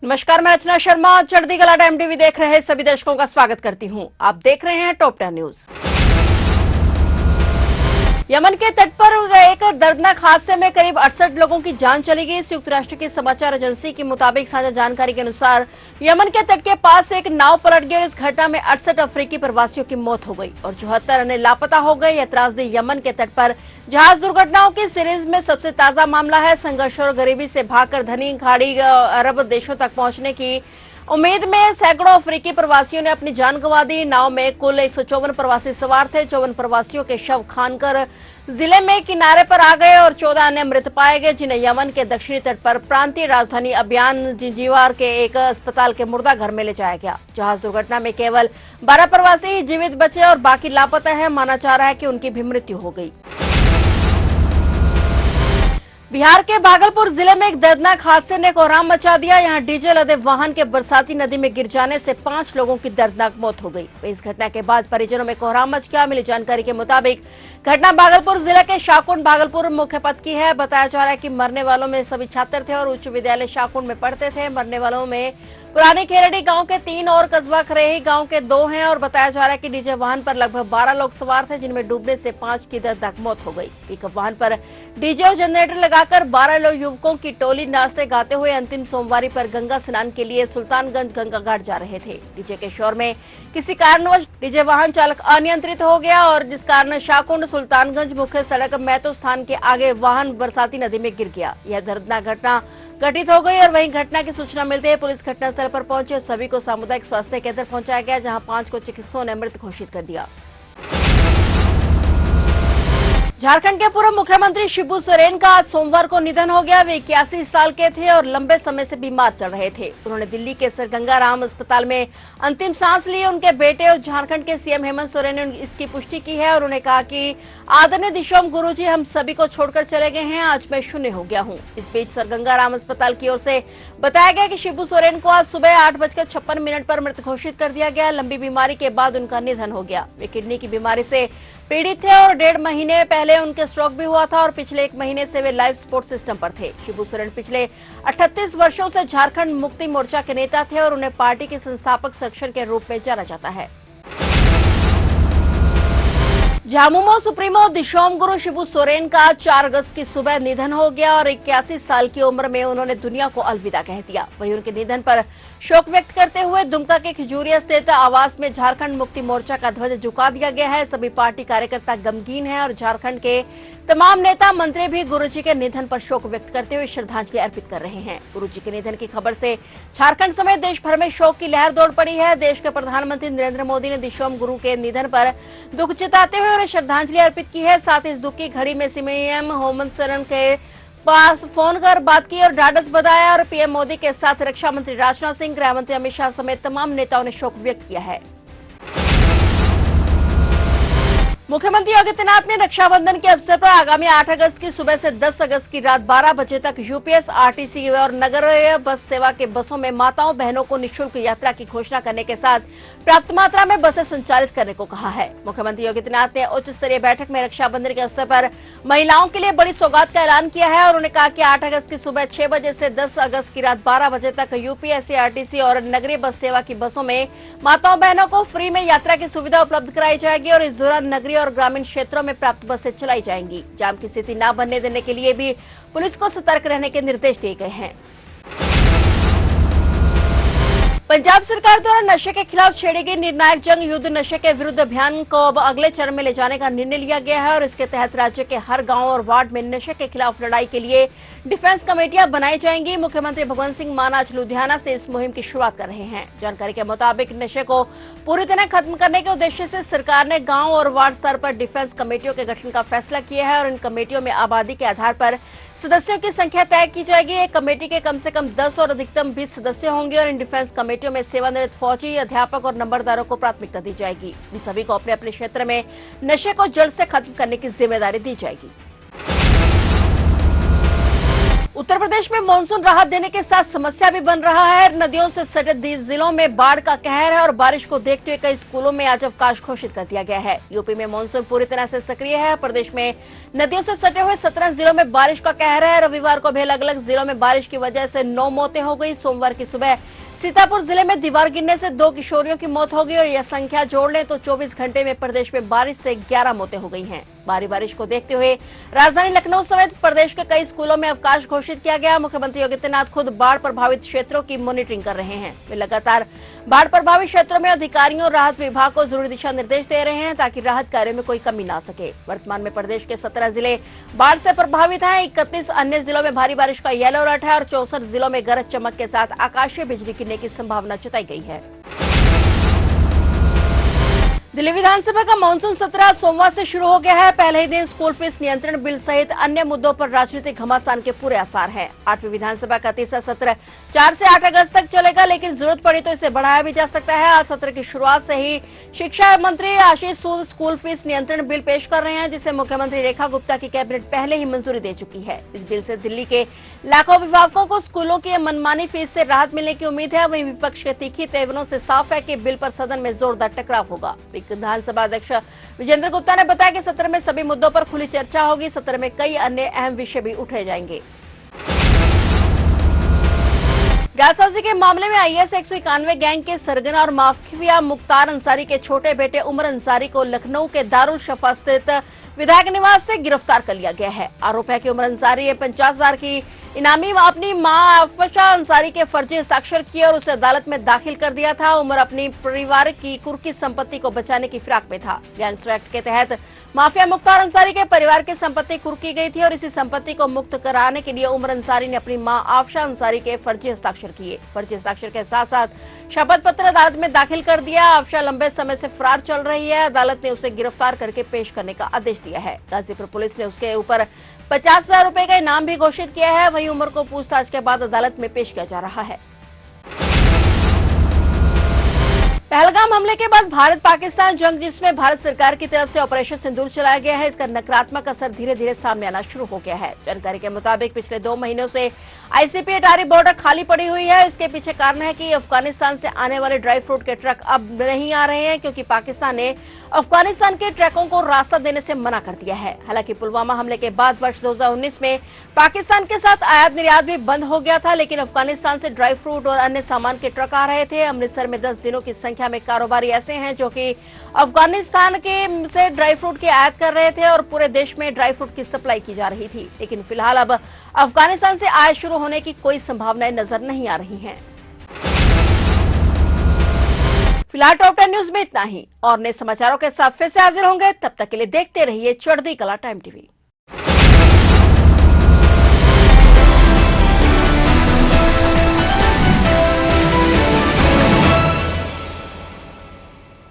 नमस्कार, मैं रचना शर्मा। चढ़ती कला टाइम टीवी देख रहे सभी दर्शकों का स्वागत करती हूं। आप देख रहे हैं टॉप 10 न्यूज। यमन के तट पर एक दर्दनाक हादसे में करीब 68 लोगों की जान चली गई। संयुक्त राष्ट्र की समाचार एजेंसी के मुताबिक साझा जानकारी के अनुसार यमन के तट के पास एक नाव पलट गई और इस घटना में 68 अफ्रीकी प्रवासियों की मौत हो गई और 74 अन्य लापता हो गए। यह त्रासदी यमन के तट पर जहाज दुर्घटनाओं की सीरीज में सबसे ताजा मामला है। संघर्ष और गरीबी से भागकर धनी खाड़ी अरब देशों तक पहुंचने की उम्मीद में सैकड़ों अफ्रीकी प्रवासियों ने अपनी जान गंवा दी। नाव में कुल 154 प्रवासी सवार थे। 54 प्रवासियों के शव खानकर जिले में किनारे पर आ गए और 14 अन्य मृत पाए गए, जिन्हें यमन के दक्षिणी तट पर प्रांतीय राजधानी अबियान जिंजीवार के एक अस्पताल के मुर्दा घर में ले जाया गया। जहाज दुर्घटना में केवल 12 प्रवासी जीवित बचे और बाकी लापता है। माना जा रहा है कि उनकी भी मृत्यु हो गई। बिहार के भागलपुर जिले में एक दर्दनाक हादसे ने कोहराम मचा दिया। यहां डीजल लदे वाहन के बरसाती नदी में गिर जाने से 5 लोगों की दर्दनाक मौत हो गई। इस घटना के बाद परिजनों में कोहराम मच गया। मिली जानकारी के मुताबिक घटना भागलपुर जिले के शाकुंड भागलपुर मुख्य पथ की है। बताया जा रहा है कि मरने वालों में सभी छात्र थे और उच्च विद्यालय शाकुंड में पढ़ते थे। मरने वालों में पुरानी खेरड़ी गांव के 3 और कस्बा खरेही गांव के 2 हैं और बताया जा रहा है कि डीजे वाहन पर लगभग 12 लोग सवार थे, जिनमें डूबने से 5 की दर्दनाक मौत हो गई। पिकअप वाहन पर डीजे और जनरेटर लगाकर 12 लोग युवकों की टोली नाचते गाते हुए अंतिम सोमवारी पर गंगा स्नान के लिए सुल्तानगंज गंगा घाट जा रहे थे। डीजे के शोर में किसी कारणवश डीजे वाहन चालक अनियंत्रित हो गया और जिस कारण शाकुंड सुल्तानगंज मुख्य सड़क महतो स्थान के आगे वाहन बरसाती नदी में गिर गया। यह दर्दनाक घटना घटित हो गई और वहीं घटना की सूचना मिलते ही पुलिस घटनास्थल पर पहुंची और सभी को सामुदायिक स्वास्थ्य केंद्र पहुंचाया गया, जहां 5 को चिकित्सकों ने मृत घोषित कर दिया। झारखंड के पूर्व मुख्यमंत्री शिबू सोरेन का आज सोमवार को निधन हो गया। वे 81 साल के थे और लंबे समय से बीमार चल रहे थे। उन्होंने दिल्ली के सर गंगाराम अस्पताल में अंतिम सांस ली। उनके बेटे और झारखंड के सीएम हेमंत सोरेन ने इसकी पुष्टि की है और उन्होंने कहा कि आदरणीय दिशोम गुरुजी हम सभी को छोड़कर चले गए हैं, आज मैं शून्य हो गया हूं। इस बीच सर गंगाराम अस्पताल की ओर से बताया गया कि शिबू सोरेन को आज सुबह 8:56 पर मृत घोषित कर दिया गया। लंबी बीमारी के बाद उनका निधन हो गया। वे किडनी की बीमारी से पीड़ित थे और 1.5 महीने पहले उनके स्ट्रोक भी हुआ था और पिछले 1 महीने से वे लाइफ सपोर्ट सिस्टम पर थे। शिबू सोरेन पिछले 38 वर्षों से झारखंड मुक्ति मोर्चा के नेता थे और उन्हें पार्टी के संस्थापक सेक्शन के रूप में जाना जाता है। झामुमो सुप्रीमो दिशोम गुरु शिबू सोरेन का 4 अगस्त की सुबह निधन हो गया और 81 साल की उम्र में उन्होंने दुनिया को अलविदा कह दिया। वहीं उनके निधन पर शोक व्यक्त करते हुए दुमका के खिजूरिया स्थित आवास में झारखंड मुक्ति मोर्चा का ध्वज झुका दिया गया है। सभी पार्टी कार्यकर्ता गमगीन हैं और झारखंड के तमाम नेता मंत्री भी गुरुजी के निधन पर शोक व्यक्त करते हुए श्रद्धांजलि अर्पित कर रहे हैं। गुरुजी के निधन की खबर से झारखंड समेत देश भर में शोक की लहर दौड़ पड़ी है। देश के प्रधानमंत्री नरेंद्र मोदी ने दिशोम गुरु के निधन पर दुख जताते हुए श्रद्धांजलि अर्पित की है। साथ ही इस दुख की घड़ी में सीएम हेमंत सोरेन के पास फोन कर बात की और ढाढस बधाया और पीएम मोदी के साथ रक्षा मंत्री राजनाथ सिंह, गृह मंत्री अमित शाह समेत तमाम नेताओं ने शोक व्यक्त किया है। मुख्यमंत्री योगी आदित्यनाथ ने रक्षाबंधन के अवसर पर आगामी 8 अगस्त की सुबह से 10 अगस्त की रात 12 बजे तक यूपीएस, आरटीसी और नगरीय बस सेवा के बसों में माताओं बहनों को निःशुल्क यात्रा की घोषणा करने के साथ पर्याप्त मात्रा में बसें संचालित करने को कहा है। मुख्यमंत्री योगी आदित्यनाथ ने उच्च स्तरीय बैठक में रक्षाबंधन के अवसर पर महिलाओं के लिए बड़ी सौगात का ऐलान किया है और उन्होंने कहा कि 8 अगस्त की सुबह 6 बजे से 10 अगस्त की रात 12 बजे तक यूपीएससी, आरटीसी और नगरीय बस सेवा की बसों में माताओं बहनों को फ्री में यात्रा की सुविधा उपलब्ध कराई जाएगी और इस दौरान नगरीय और ग्रामीण क्षेत्रों में प्राप्त बसें चलाई जाएंगी। जाम की स्थिति न बनने देने के लिए भी पुलिस को सतर्क रहने के निर्देश दिए गए हैं। पंजाब सरकार द्वारा नशे के खिलाफ छेड़ी गई निर्णायक जंग युद्ध नशे के विरुद्ध अभियान को अब अगले चरण में ले जाने का निर्णय लिया गया है और इसके तहत राज्य के हर गांव और वार्ड में नशे के खिलाफ लड़ाई के लिए डिफेंस कमेटियां बनाई जाएंगी। मुख्यमंत्री भगवंत सिंह मान आज लुधियाना से इस मुहिम की शुरुआत कर रहे हैं। जानकारी के मुताबिक नशे को पूरी तरह खत्म करने के उद्देश्य से सरकार ने गाँव और वार्ड स्तर पर डिफेंस कमेटियों के गठन का फैसला किया है और इन कमेटियों में आबादी के आधार पर सदस्यों की संख्या तय की जाएगी। एक कमेटी के कम से कम 10 और अधिकतम 20 सदस्य होंगे और इन डिफेंस कमेटियों में सेवानिवृत्त फौजी, अध्यापक और नंबरदारों को प्राथमिकता दी जाएगी। इन सभी को अपने अपने क्षेत्र में नशे को जड़ से खत्म करने की जिम्मेदारी दी जाएगी। उत्तर प्रदेश में मानसून राहत देने के साथ समस्या भी बन रहा है। नदियों से सटे जिलों में बाढ़ का कहर है और बारिश को देखते हुए कई स्कूलों में आज अवकाश घोषित कर दिया गया है। यूपी में मानसून पूरी तरह से सक्रिय है। प्रदेश में नदियों से सटे हुए 17 जिलों में बारिश का कहर है। रविवार को भी अलग अलग जिलों में बारिश की वजह से 9 मौतें हो गई। सोमवार की सुबह सीतापुर जिले में दीवार गिरने से 2 किशोरियों की मौत हो गई और यह संख्या जोड़ लें तो 24 घंटे में प्रदेश में बारिश से 11 मौतें हो गई हैं। भारी बारिश को देखते हुए राजधानी लखनऊ समेत प्रदेश के कई स्कूलों में अवकाश घोषित किया गया। मुख्यमंत्री योगी आदित्यनाथ खुद बाढ़ प्रभावित क्षेत्रों की मॉनिटरिंग कर रहे हैं। वे लगातार बाढ़ प्रभावित क्षेत्रों में अधिकारियों और राहत विभाग को जरूरी दिशा निर्देश दे रहे हैं ताकि राहत कार्य में कोई कमी ना सके। वर्तमान में प्रदेश के 17 जिले बाढ़ से प्रभावित हैं। 31 अन्य जिलों में भारी बारिश का येलो अलर्ट है और 64 जिलों में गरज चमक के साथ आकाशीय बिजली गिरने की संभावना जताई गई है। दिल्ली विधानसभा का मानसून सत्र सोमवार से शुरू हो गया है। पहले ही दिन स्कूल फीस नियंत्रण बिल सहित अन्य मुद्दों पर राजनीतिक घमासान के पूरे आसार हैं। 8वीं विधानसभा का तीसरा सत्र 4 से 8 अगस्त तक चलेगा, लेकिन जरूरत पड़ी तो इसे बढ़ाया भी जा सकता है। आज सत्र की शुरुआत से ही शिक्षा मंत्री आशीष सूद स्कूल फीस नियंत्रण बिल पेश कर रहे हैं, जिसे मुख्यमंत्री रेखा गुप्ता की कैबिनेट पहले ही मंजूरी दे चुकी है। इस बिल से दिल्ली के लाखों अभिभावकों को स्कूलों की मनमानी फीस से राहत मिलने की उम्मीद है। वहीं विपक्ष के तीखी तेवरों से साफ है कि बिल पर सदन में जोरदार टकराव होगा। विधानसभा अध्यक्ष विजेंद्र गुप्ता ने बताया कि सत्र में सभी मुद्दों पर खुली चर्चा होगी। सत्र में कई अन्य अहम विषय भी उठाए जाएंगे। जालसाजी के मामले में आईएस 191 गैंग के सरगना और माफिया मुख्तार अंसारी के छोटे बेटे उमर अंसारी को लखनऊ के दारुल शफा स्थित विधायक निवास से गिरफ्तार कर लिया गया है। आरोप है कि उमर अंसारी ने 50,000 की इनामी अपनी मां आफशा अंसारी के फर्जी हस्ताक्षर किए और उसे अदालत में दाखिल कर दिया था। उमर अपनी परिवार की कुर्की संपत्ति को बचाने की फिराक में था। गैंगस्टर एक्ट के तहत माफिया मुख्तार अंसारी के परिवार की संपत्ति कुर्की गई थी और इसी संपत्ति को मुक्त कराने के लिए उमर अंसारी ने अपनी मां आफशा अंसारी के फर्जी हस्ताक्षर किए। फर्जी हस्ताक्षर के साथ साथ शपथ पत्र अदालत में दाखिल कर दिया। आफशा लंबे समय से फरार चल रही है। अदालत ने उसे गिरफ्तार करके पेश करने का आदेश दिया है। गाजीपुर पुलिस ने उसके ऊपर 50,000 रुपए का इनाम भी घोषित किया है। वहीं उमर को पूछताछ के बाद अदालत में पेश किया जा रहा है। पहलगाम हमले के बाद भारत पाकिस्तान जंग, जिसमें भारत सरकार की तरफ से ऑपरेशन सिंदूर चलाया गया है, इसका नकारात्मक असर धीरे धीरे सामने आना शुरू हो गया है। जानकारी के मुताबिक पिछले 2 महीनों से आईसीपी अटारी बॉर्डर खाली पड़ी हुई है। इसके पीछे कारण है कि अफगानिस्तान से आने वाले ड्राई फ्रूट के ट्रक अब नहीं आ रहे हैं, क्योंकि पाकिस्तान ने अफगानिस्तान के ट्रकों को रास्ता देने से मना कर दिया है। हालांकि पुलवामा हमले के बाद वर्ष 2019 में पाकिस्तान के साथ आयात निर्यात भी बंद हो गया था, लेकिन अफगानिस्तान से ड्राई फ्रूट और अन्य सामान के ट्रक आ रहे थे। अमृतसर में 10 दिनों की संख्या में कारोबारी ऐसे हैं जो कि अफगानिस्तान के से ड्राई फ्रूट की आयात कर रहे थे और पूरे देश में ड्राई फ्रूट की सप्लाई की जा रही थी। लेकिन फिलहाल अब अफगानिस्तान से आयात शुरू होने की कोई संभावनाएं नजर नहीं आ रही हैं। फिलहाल टॉप 10 न्यूज में इतना ही और नए समाचारों के साथ फिर से हाजिर होंगे। तब तक के लिए देखते रहिए चढ़ती कला टाइम टीवी।